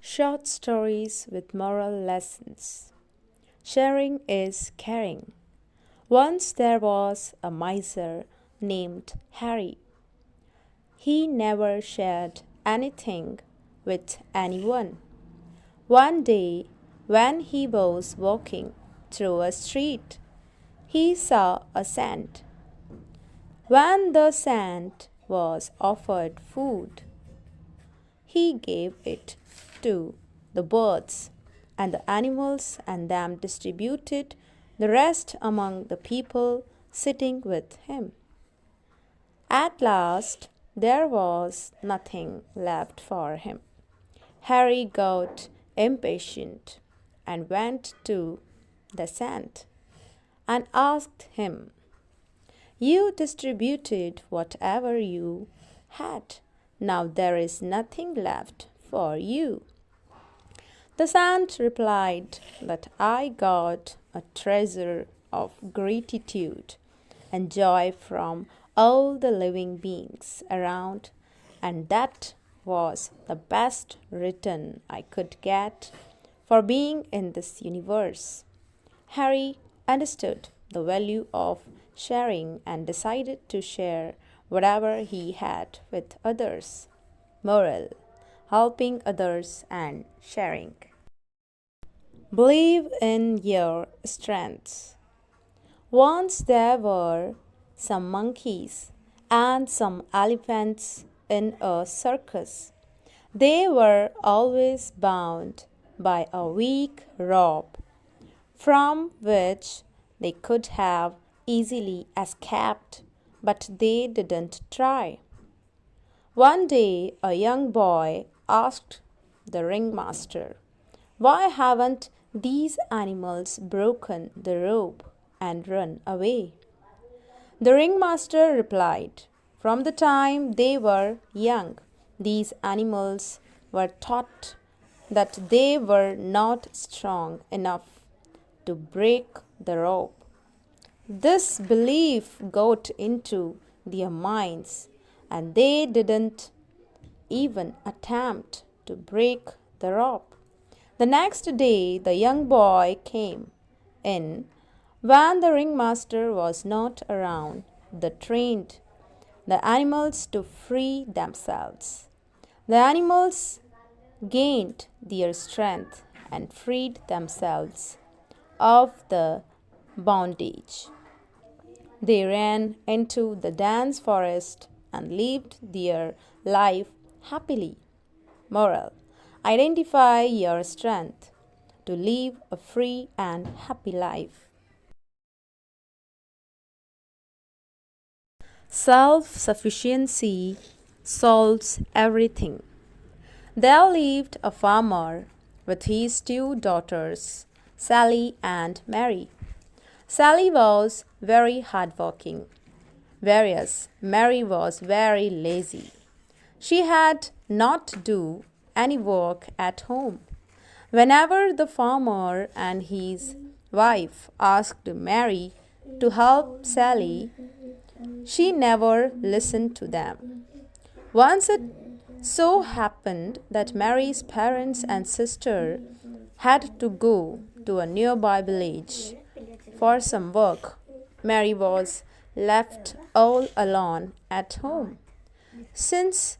Short stories with moral lessons. Sharing is caring. Once there was a miser named Harry. He never shared anything with anyone. One day, when he was walking through a street, he saw a sand. When the sand was offered food, he gave it to the birds and the animals and them distributed the rest among the people sitting with him. At last, there was nothing left for him. Harry got impatient and went to the sand and asked him, "You distributed whatever you had. Now there is nothing left for you." The sand replied that I got a treasure of gratitude and joy from all the living beings around, and that was the best return I could get for being in this universe. Harry understood the value of sharing and decided to share whatever he had with others. Moral: helping others and sharing. Believe in your strengths. Once there were some monkeys and some elephants in a circus. They were always bound by a weak rope from which they could have easily escaped, but they didn't try. One day, a young boy asked the ringmaster, "Why haven't these animals broken the rope and run away?" The ringmaster replied, "From the time they were young, these animals were taught that they were not strong enough to break the rope. This belief got into their minds, and they didn't even attempt to break the rope." The next day, the young boy came in when the ringmaster was not around. They trained the animals to free themselves. The animals gained their strength and freed themselves of the bondage. They ran into the dense forest and lived their life happily. Moral: identify your strength to live a free and happy life. Self-sufficiency solves everything. There lived a farmer with his two daughters, Sally and Mary. Sally was very hardworking, whereas Mary was very lazy. She had not do any work at home. Whenever the farmer and his wife asked Mary to help Sally, she never listened to them. Once it so happened that Mary's parents and sister had to go to a nearby village for some work. Mary was left all alone at home. Since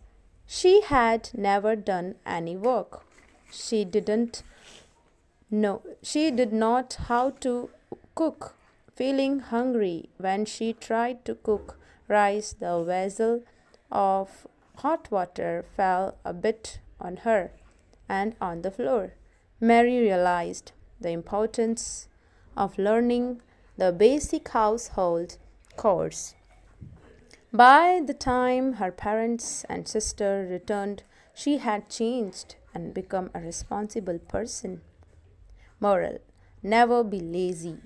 she had never done any work, she did not how to cook. Feeling hungry when she tried to cook rice, the vessel of hot water fell a bit on her and on the floor. Mary realized the importance of learning the basic household chores. By the time her parents and sister returned, she had changed and become a responsible person. Moral: never be lazy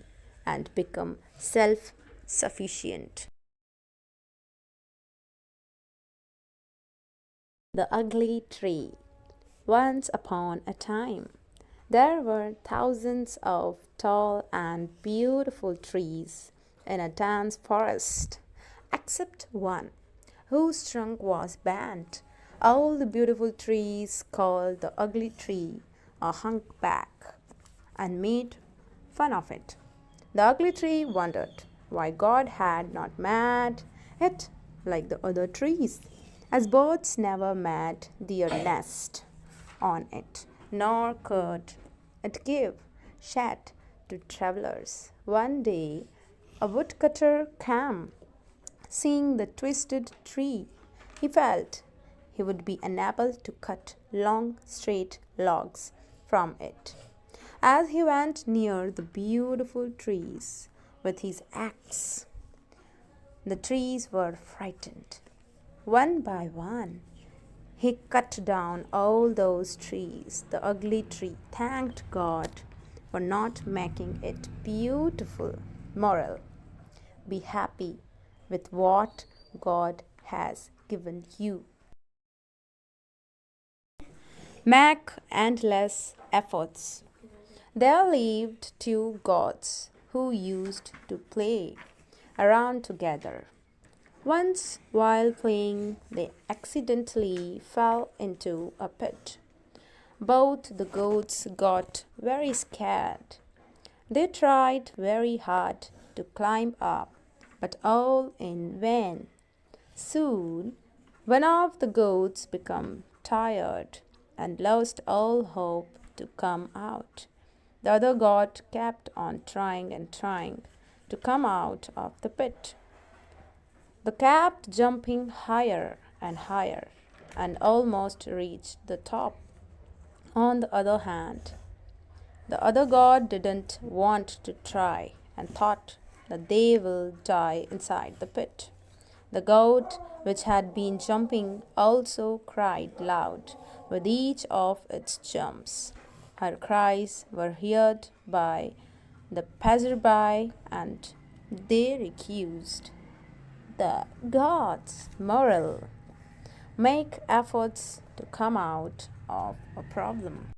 and become self-sufficient. The ugly tree. Once upon a time, there were thousands of tall and beautiful trees in a dense forest, except one, whose trunk was bent All the beautiful trees called the ugly tree hung back and made fun of it. The ugly tree wondered why God had not made it like the other trees, as birds never made their nest on it, nor could it give shade to travelers. One day, a woodcutter came. Seeing the twisted tree, he felt he would be unable to cut long, straight logs from it. As he went near the beautiful trees with his axe, the trees were frightened. One by one, he cut down all those trees. The ugly tree thanked God for not making it beautiful. Moral: be happy with what God has given you. Make endless efforts. There lived two gods who used to play around together. Once, while playing, they accidentally fell into a pit. Both the goats got very scared. They tried very hard to climb up, but all in vain. Soon, one of the goats became tired and lost all hope to come out. The other goat kept on trying and trying to come out of the pit. The kept jumping higher and higher and almost reached the top. On the other hand, the other god didn't want to try and thought that they will die inside the pit. The goat, which had been jumping, also cried loud with each of its jumps. Her cries were heard by the passerby, and they accused the gods. Moral: make efforts to come out of a problem.